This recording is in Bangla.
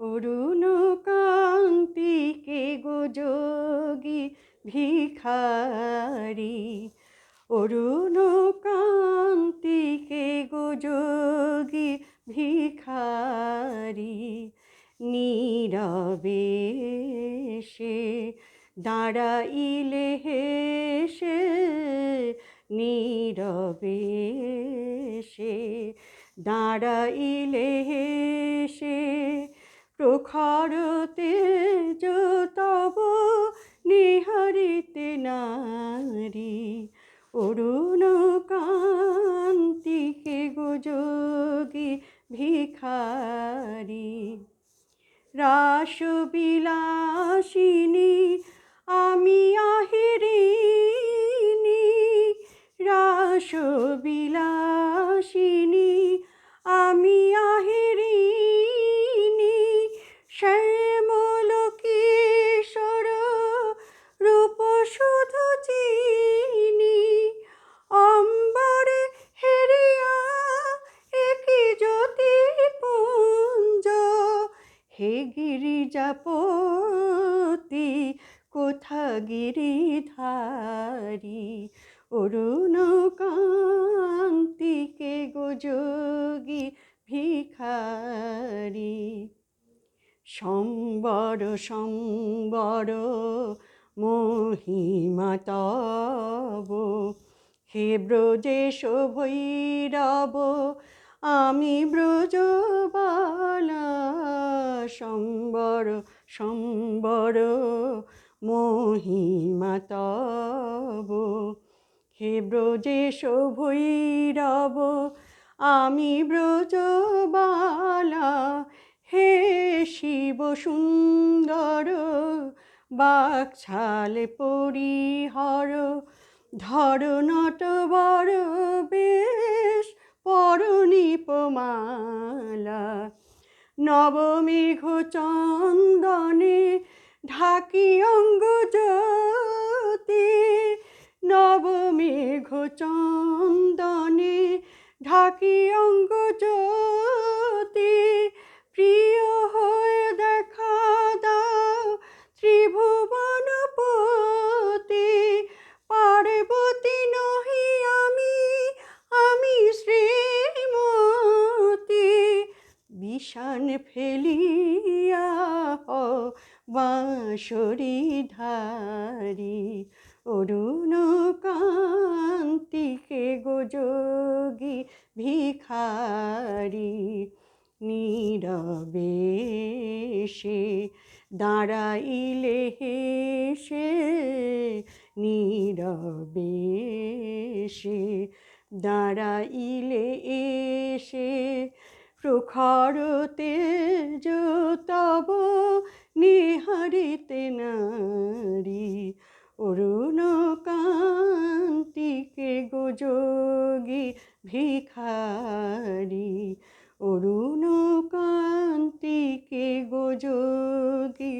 অরুণ কান্তিকে গো যোগী ভিখারি, অরুণ কান্তিকে গো যোগী ভিখারি, নীরবে সে দাঁড়াইলে হেসে, নীরবে সে দাঁড়াইলে হেসে, প্রখর তেজ তব নিহারিতে নারী, অরুণ কান্তিকে গো যোগী ভিখারি। রাসবিলাসিনী আমি আহিরিণী, রাসবিলাসিনী আমি আহিরিণী, শ্যামল কিশোর রূপ শুধু চিনি, অম্বরে হেরিয়া একই জ্যোতি পুঞ্জ, হে গিরিজাপতি কোথা গিরিধারী, অরুণ কান্তিকে গো যোগী ভিখারি। সম্বর সম্বর মহিমা তব, হে ব্রজেশ ভৈরব আমি ব্রজবালা, সম্বর সম্বর মহিমা তব, হে ব্রজেশ ভৈরব আমি ব্রজবালা, হে শিব সুন্দর বাকছাল পরিহর, ধর নটবর বেশ পর নিপমালা, নবমেঘ চন্দনে ঢাকি অঙ্গ জ্যোতি, নবমেঘ চন্দনে ঢাকি অঙ্গ জ্যোতি, প্রিয় হয়ে দেখা দাও ত্রিভুবনপতি, পার্বতী নহি আমি আমি শ্রীমতী, বিষাণ ফেলিয়া বাঁশরি ধারি, অরুণ কান্তিকে গো যোগী ভিখারি, নীরবে সে দাঁড়াইলে হেসে, নীরবে সে দাঁড়াইলে এসে, প্রখর তেজ তব নিহারিতে নারী, অরুণ কান্তিকে গো যোগী ভিখারি, অরুণ কান্তিকে গো যোগী